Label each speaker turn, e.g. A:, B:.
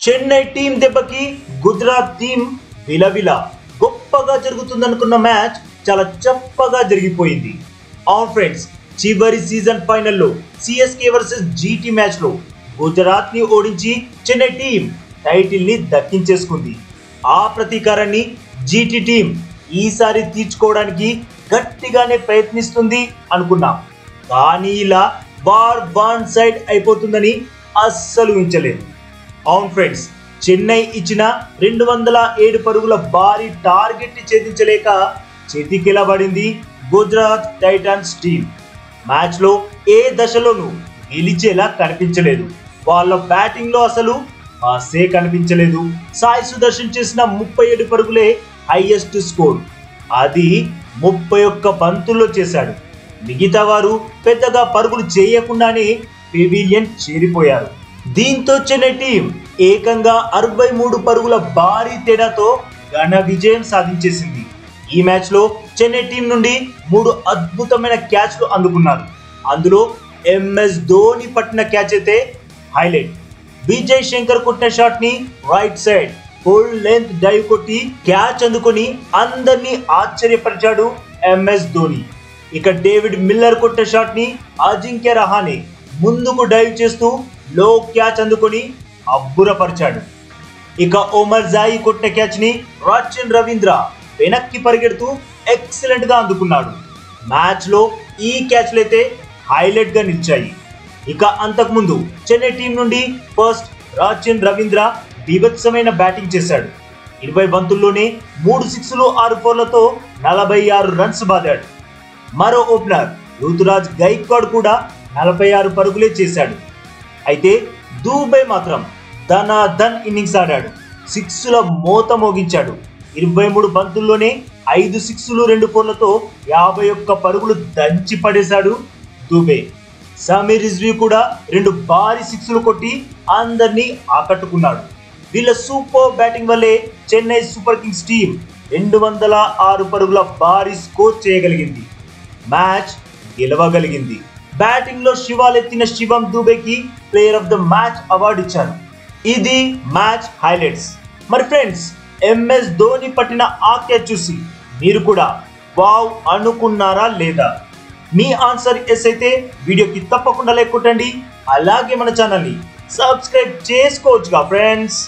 A: Chennai team దెబ్బకి Gujarat team విలవిల గొప్పగా జరుగుతుందనుకున్న match చాలా చప్పగా జరిగిపోయింది. అవును ఫ్రెండ్స్, చివరి సీజన్ ఫైనల్లో సిఎస్కే వర్సెస్ జీటీ మ్యాచ్ లో గుజరాత్ ని ఓడించి చెన్నై టీం టైటిల్ ని దక్కించేసుకుంది. ఆ ప్రతీకారాన్ని జీటీ టీం ఈసారి తీర్చుకోవడానికి గట్టిగానే ప్రయత్నిస్తుంది అనుకున్నాం. కానీ ఇలా వార్ వన్ సైడ్ అయిపోతుందని అస్సలు ఊహించలేదు. అవును ఫ్రెండ్స్, చెన్నై ఇచ్చిన 207 పరుగుల భారీ టార్గెట్ ని ఛేదించలేక చేతికిలబడింది గుజరాత్ టైటాన్స్ టీం. మ్యాచ్ లో ఏ దశలోనూ గెలిచేలా కనిపించలేదు. వాళ్ళ బ్యాటింగ్ లో అసలు ఆసే కనిపించలేదు. సాయి సుదర్శన్ చేసిన 37 పరుగులే హైయెస్ట్ స్కోర్. అది 31 బంతుల్లో చేశాడు. మిగతా వారు పెద్దగా పరుగులు చేయకుండానే పెవిలియన్ చేరిపోయారు. దీంతో చెన్నై టీం ఏకంగా 63 పరుగుల భారీ తేడాతో ఘన విజయం సాధించేసింది. ఈ మ్యాచ్ లో చెన్నై టీం నుండి 3 అద్భుతమైన క్యాచ్లు అందుకున్నారు. అందులో ఎంఎస్ ధోని పట్టిన క్యాచ్ అయితే హైలైట్. విజయ్ శంకర్ కొట్టిన షాట్ ని right side full length dive కొట్టి క్యాచ్ అందుకొని అందరినీ ఆశ్చర్యపరిచాడు ఎంఎస్ ధోని. ఇక డేవిడ్ మిల్లర్ కొట్టిన షాట్ ని అజింక్య రహానే ముందుకు డైవ్ చేస్తూ లో క్యాచ్ అందుకొని అబ్బురపరిచాడు. ఇక ఒమర్ జాయి కొట్టిన క్యాచ్ ని రాచిన్ రవీంద్ర వెనక్కి పరిగెడుతూ ఎక్సలెంట్ గా అందుకున్నాడు. మ్యాచ్ లో ఈ క్యాచ్లు అయితే హైలైట్ గా నిలిచాయి. ఇక అంతకుముందు చెన్నై టీం నుండి ఫస్ట్ రాచిన్ రవీంద్ర బీభత్సమైన బ్యాటింగ్ చేశాడు. 20 బంతుల్లోనే 3 సిక్స్లు 6 ఫోర్లతో 46 రన్స్ బాదాడు. మరో ఓపెనర్ రుతురాజ్ గైక్వాడ్ కూడా 46 పరుగులే చేశాడు. అయితే దూబే మాత్రం ధనాధన్ ఇన్నింగ్స్ ఆడాడు. సిక్స్ల మోత మోగించాడు. 23 బంతుల్లోనే 5 సిక్స్లు 2 ఫోర్లతో 51 పరుగులు దంచి పడేశాడు దూబే. సమీర్ రిజ్వీ కూడా 2 భారీ సిక్స్లు కొట్టి అందరినీ ఆకట్టుకున్నాడు. వీళ్ళ సూపర్ బ్యాటింగ్ వల్లే చెన్నై సూపర్ కింగ్స్ టీం 206 పరుగుల భారీ స్కోర్ చేయగలిగింది. మ్యాచ్ గెలవగలిగింది. బ్యాటింగ్ లో శివాలెత్తిన శివం దూబేకి player of the match award ఇచ్చారు. ఇది మ్యాచ్ హైలైట్స్. మరి ఫ్రెండ్స్, ఎంఎస్ ధోని పట్టిన ఆ క్యాచ్ చూసి మీరు కూడా వావ్ అనుకున్నారా లేదా? మీ ఆన్సర్ ఎస్ అయితే వీడియోకి తప్పకుండా లైక్ కొట్టండి. అలాగే మన ఛానల్ని సబ్స్క్రైబ్ చేసుకోవచ్చుగా ఫ్రెండ్స్.